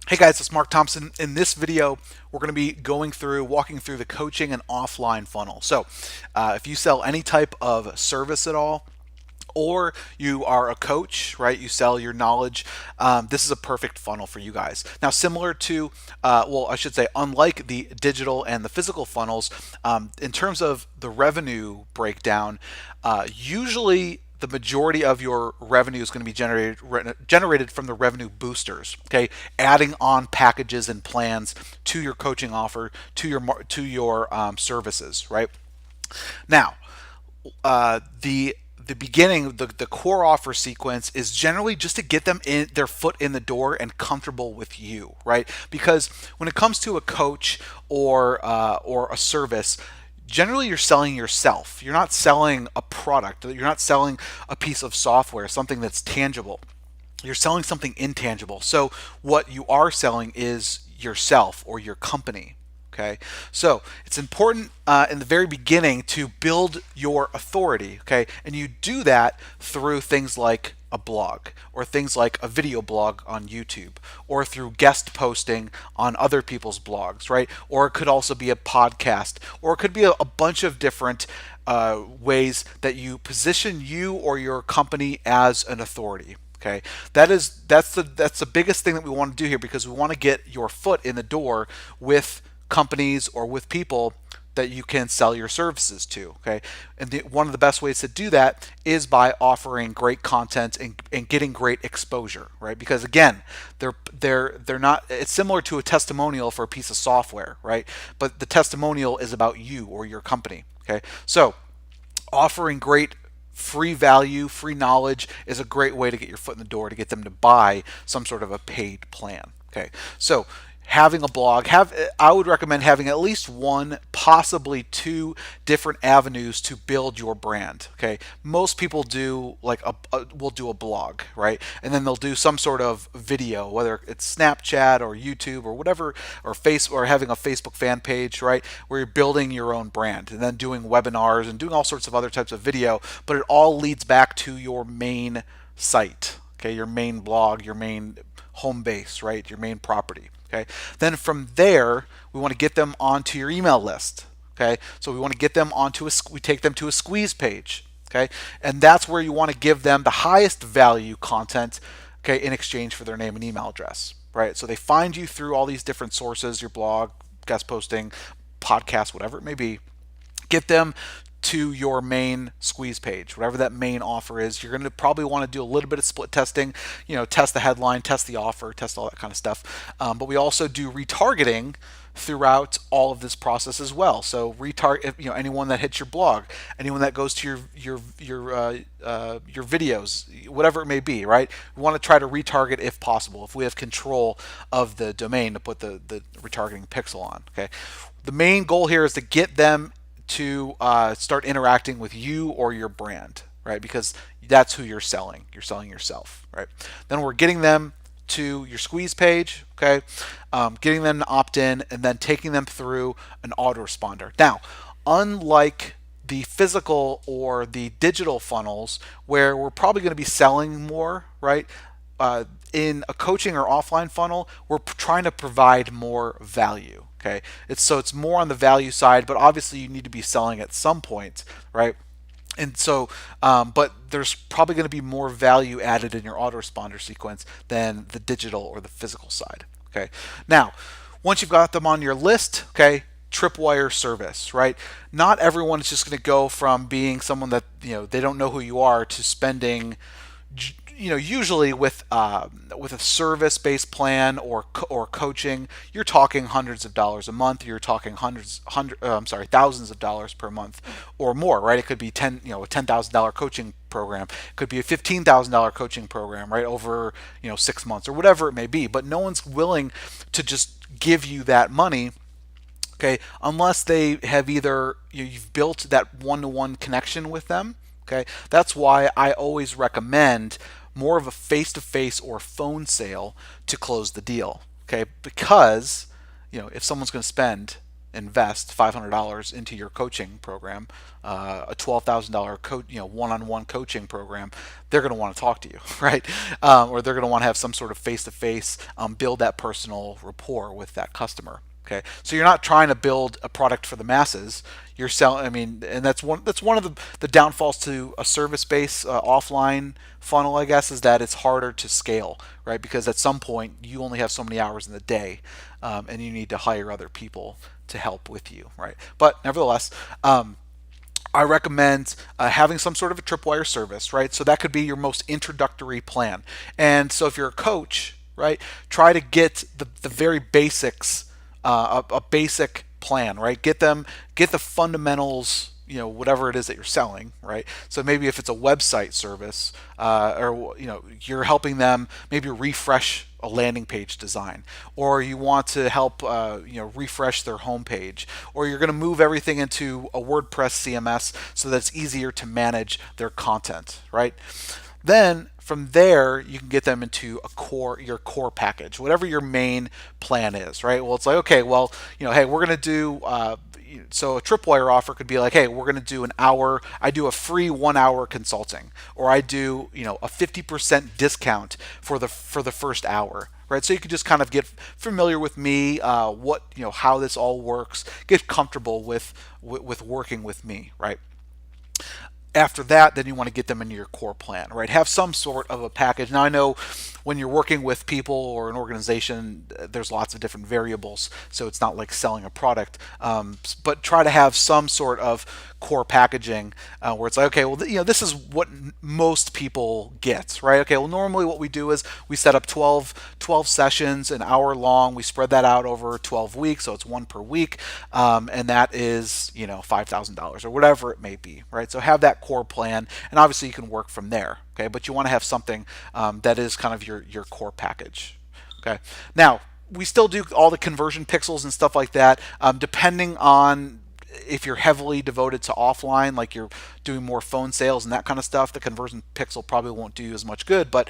Hey guys, it's Mark Thompson. In this video, we're going to be walking through the coaching and offline funnel. So, if you sell any type of service at all, or you are a coach, right? You sell your knowledge. This is a perfect funnel for you guys. Now, similar to, I should say, unlike the digital and the physical funnels, in terms of the revenue breakdown, usually the majority of your revenue is going to be generated from the revenue boosters. Okay, adding on packages and plans to your coaching offer, to your services. Right now, the beginning, the core offer sequence is generally just to get them in their foot in the door and comfortable with you, right? Because when it comes to a coach or a service, generally you're selling yourself. You're not selling a product. You're not selling a piece of software, something that's tangible. You're selling something intangible. So what you are selling is yourself or your company. Okay, so it's important in the very beginning to build your authority. Okay, and you do that through things like a blog or things like a video blog on YouTube or through guest posting on other people's blogs, right? Or it could also be a podcast, or it could be a bunch of different ways that you position you or your company as an authority. Okay, that's the biggest thing that we want to do here, because we want to get your foot in the door with companies or with people that you can sell your services to. Okay, and one of the best ways to do that is by offering great content and getting great exposure, right? Because again, they're not. It's similar to a testimonial for a piece of software, right? But the testimonial is about you or your company. Okay, so offering great free value, free knowledge is a great way to get your foot in the door, to get them to buy some sort of a paid plan. Okay, so having a blog, I would recommend having at least one, possibly two different avenues to build your brand. Okay, most people do like will do a blog, right, and then they'll do some sort of video, whether it's Snapchat or YouTube or whatever, or having a Facebook fan page, right, where you're building your own brand, and then doing webinars and doing all sorts of other types of video. But it all leads back to your main site. Okay, your main blog, your main home base, right, your main property. Okay, then from there we want to get them onto your email list. Okay, so we want to get them we take them to a squeeze page. Okay, and that's where you want to give them the highest value content, okay, in exchange for their name and email address, right? So they find you through all these different sources, your blog, guest posting, podcast, whatever it may be. Get them to your main squeeze page, whatever that main offer is. You're going to probably want to do a little bit of split testing, test the headline, test the offer, test all that kind of stuff. But we also do retargeting throughout all of this process as well. So retarget, anyone that hits your blog, anyone that goes to your videos, whatever it may be, right? We want to try to retarget if possible, if we have control of the domain to put the retargeting pixel on. Okay, the main goal here is to get them to start interacting with you or your brand, right? Because that's who you're selling. You're selling yourself, right? Then we're getting them to your squeeze page, okay? Getting them to opt in, and then taking them through an autoresponder. Now, unlike the physical or the digital funnels, where we're probably going to be selling more, right? In a coaching or offline funnel, we're trying to provide more value. Okay, it's more on the value side, but obviously you need to be selling at some point, right? And so, but there's probably going to be more value added in your autoresponder sequence than the digital or the physical side. Okay, now once you've got them on your list, okay, tripwire service, right? Not everyone is just going to go from being someone that they don't know who you are to spending, usually with a service-based plan or coaching, you're talking hundreds of dollars a month. You're talking thousands of dollars per month or more, right? It could be a $10,000 coaching program. It could be a $15,000 coaching program, right? Over 6 months or whatever it may be. But no one's willing to just give you that money. Okay, unless they have either you've built that one-to-one connection with them. Okay, that's why I always recommend more of a face-to-face or phone sale to close the deal. Okay, because if someone's going to spend invest $500 into your coaching program, a $12,000 one-on-one coaching program, they're going to want to talk to you, right? Or they're going to want to have some sort of face-to-face, build that personal rapport with that customer. Okay, so you're not trying to build a product for the masses. You're selling. I mean, and that's one of the downfalls to a service-based offline funnel, I guess, is that it's harder to scale, right? Because at some point you only have so many hours in the day, and you need to hire other people to help with you, right? But nevertheless, I recommend having some sort of a tripwire service, right? So that could be your most introductory plan. And so if you're a coach, right, try to get the very basics, a basic plan, right? Get the fundamentals, whatever it is that you're selling, right? So maybe if it's a website service, or you're helping them maybe refresh a landing page design, or you want to help refresh their homepage, or you're going to move everything into a WordPress CMS so that it's easier to manage their content, right? Then from there, you can get them into your core package, whatever your main plan is, right? Well, it's like, okay, well, hey, we're going to do, so a tripwire offer could be like, hey, we're going to do an hour. I do a free 1 hour consulting, or I do, a 50% discount for the first hour, right? So you can just kind of get familiar with me, how this all works, get comfortable with working with me, right? After that, then you want to get them into your core plan, right? Have some sort of a package. Now, I know when you're working with people or an organization, there's lots of different variables, so it's not like selling a product, but try to have some sort of core packaging where it's like, okay, well, this is what most people get, right? Okay, well, normally what we do is we set up 12 sessions, an hour long. We spread that out over 12 weeks, so it's one per week, and that is, $5,000 or whatever it may be, right? So have that core plan, and obviously you can work from there, okay? But you want to have something that is kind of your core package, okay? Now, we still do all the conversion pixels and stuff like that, depending on if you're heavily devoted to offline, like you're doing more phone sales and that kind of stuff. The conversion pixel probably won't do you as much good, but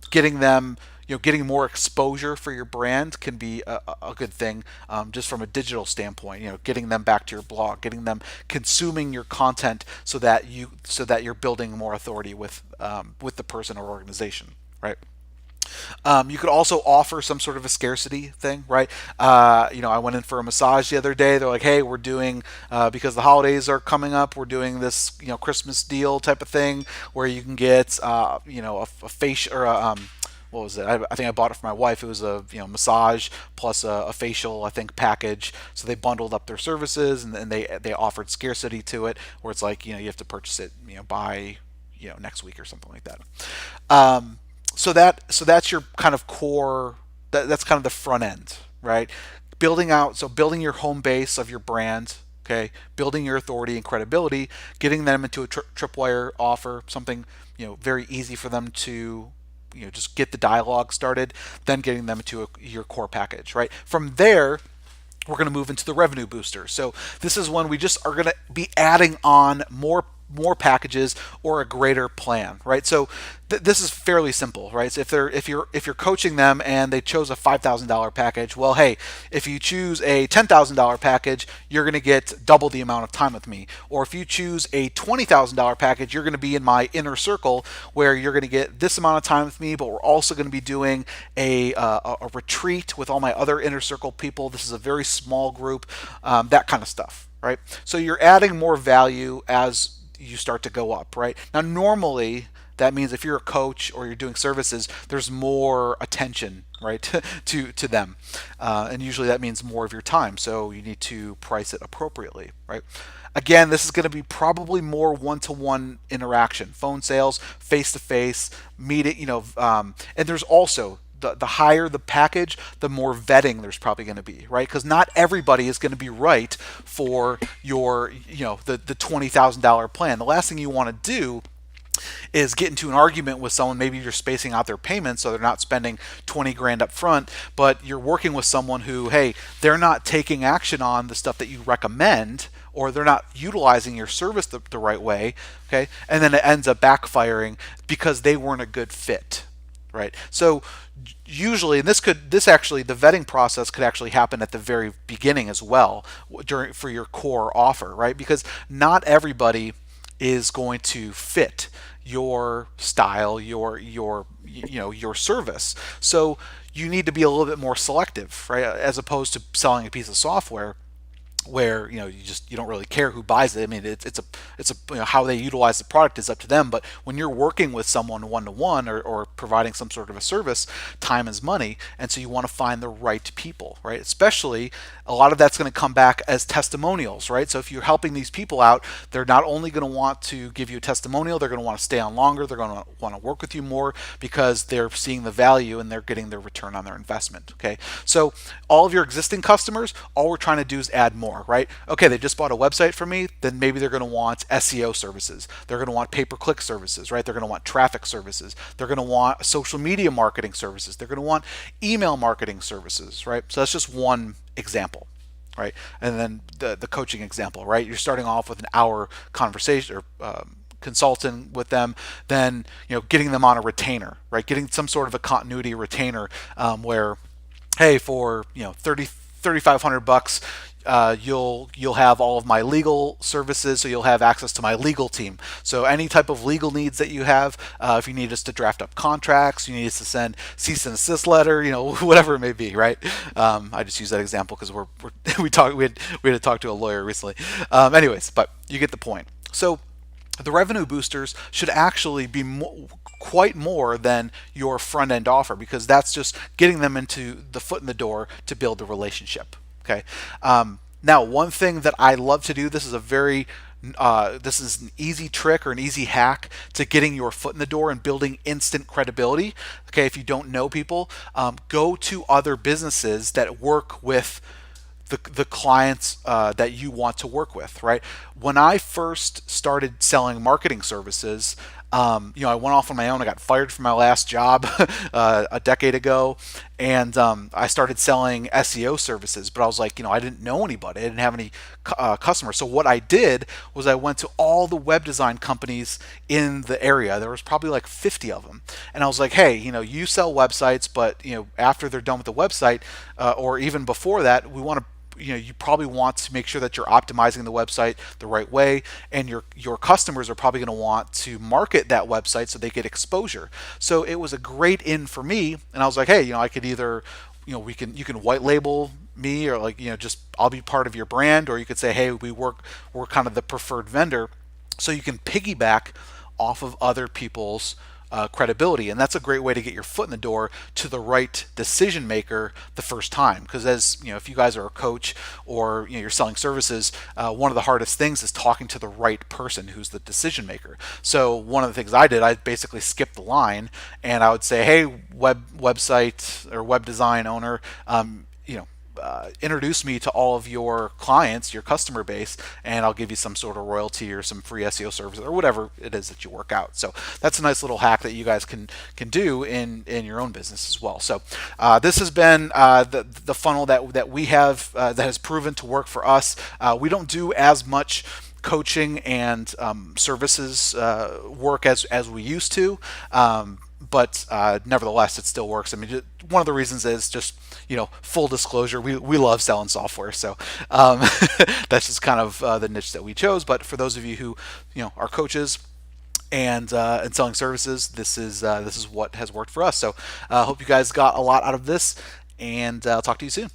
getting them, getting more exposure for your brand can be a good thing, just from a digital standpoint. Getting them back to your blog, getting them consuming your content, so that you're building more authority with the person or organization, right? You could also offer some sort of a scarcity thing, right? I went in for a massage the other day. They're like, hey, we're doing, because the holidays are coming up, we're doing this, Christmas deal type of thing where you can get, a facial, or what was it? I think I bought it for my wife. It was a massage plus a facial, I think, package. So they bundled up their services, and they offered scarcity to it, where it's like, you have to purchase it by next week or something like that. So that's your kind of core. That's kind of the front end, right? Building your home base of your brand. Okay, building your authority and credibility, getting them into a tripwire offer, something very easy for them to just get the dialogue started. Then getting them into your core package, right? From there, we're going to move into the revenue booster. So this is when we just are going to be adding on more packages or a greater plan, right? So this is fairly simple, right? So if you're coaching them and they chose a $5,000 package, well, hey, if you choose a $10,000 package, you're going to get double the amount of time with me. Or if you choose a $20,000 package, you're going to be in my inner circle, where you're going to get this amount of time with me, but we're also going to be doing a retreat with all my other inner circle people. This is a very small group, that kind of stuff, right? So you're adding more value as you start to go up, right? Now, normally that means if you're a coach or you're doing services, there's more attention, right, to them, and usually that means more of your time. So you need to price it appropriately, right? Again, this is going to be probably more one-to-one interaction, phone sales, face-to-face, meeting, and there's also the higher the package, the more vetting there's probably going to be, right? Because not everybody is going to be right for your, the $20,000 plan. The last thing you want to do is get into an argument with someone. Maybe you're spacing out their payments so they're not spending 20 grand up front, but you're working with someone who, hey, they're not taking action on the stuff that you recommend, or they're not utilizing your service the right way, okay? And then it ends up backfiring because they weren't a good fit. right? So usually, and this actually, the vetting process could actually happen at the very beginning as well during for your core offer, right? Because not everybody is going to fit your style, your service. So you need to be a little bit more selective, right? As opposed to selling a piece of software where you don't really care who buys it. I mean, it's a how they utilize the product is up to them. But when you're working with someone one to one or providing some sort of a service, time is money, and so you want to find the right people, right? Especially a lot of that's going to come back as testimonials, right? So if you're helping these people out, they're not only going to want to give you a testimonial, they're going to want to stay on longer, they're going to want to work with you more because they're seeing the value and they're getting their return on their investment. Okay, so all of your existing customers, all we're trying to do is add more, right? Okay, they just bought a website from me, then maybe they're going to want SEO services. They're going to want pay-per-click services, right? They're going to want traffic services. They're going to want social media marketing services. They're going to want email marketing services, right? So that's just one example, right? And then the coaching example, right? You're starting off with an hour conversation or consulting with them, then getting them on a retainer, right? Getting some sort of a continuity retainer where, hey, for 3,500 bucks, you'll have all of my legal services, so you'll have access to my legal team. So any type of legal needs that you have, if you need us to draft up contracts, you need us to send cease and desist letter, whatever it may be, right? I just use that example because we had to talk to a lawyer recently. Anyways, but you get the point. So the revenue boosters should actually be quite more than your front end offer, because that's just getting them into the foot in the door to build the relationship. Okay. Now, one thing that I love to do, this is this is an easy trick or an easy hack to getting your foot in the door and building instant credibility. Okay, if you don't know people, go to other businesses that work with the clients that you want to work with, right? When I first started selling marketing services, I went off on my own. I got fired from my last job a decade ago, and I started selling SEO services. But I was like, I didn't know anybody. I didn't have any customers. So what I did was I went to all the web design companies in the area. There was probably like 50 of them, and I was like, hey, you sell websites, but after they're done with the website, or even before that, we want to you probably want to make sure that you're optimizing the website the right way, and your customers are probably going to want to market that website so they get exposure. So it was a great in for me, and I was like, hey, I could either you can white label me, or just I'll be part of your brand, or you could say, hey, we're kind of the preferred vendor, so you can piggyback off of other people's credibility. And that's a great way to get your foot in the door to the right decision maker the first time. Because if you guys are a coach, or you're selling services, one of the hardest things is talking to the right person who's the decision maker. So one of the things I did, I basically skipped the line, and I would say, hey, website or web design owner, introduce me to all of your clients, your customer base, and I'll give you some sort of royalty or some free SEO service or whatever it is that you work out. So that's a nice little hack that you guys can do in your own business as well. So this has been the funnel that we have that has proven to work for us. We don't do as much coaching and services work as we used to. But nevertheless, it still works. I mean, one of the reasons is just, full disclosure, we love selling software. So that's just kind of the niche that we chose. But for those of you who, are coaches and selling services, this is what has worked for us. So I hope you guys got a lot out of this, and I'll talk to you soon.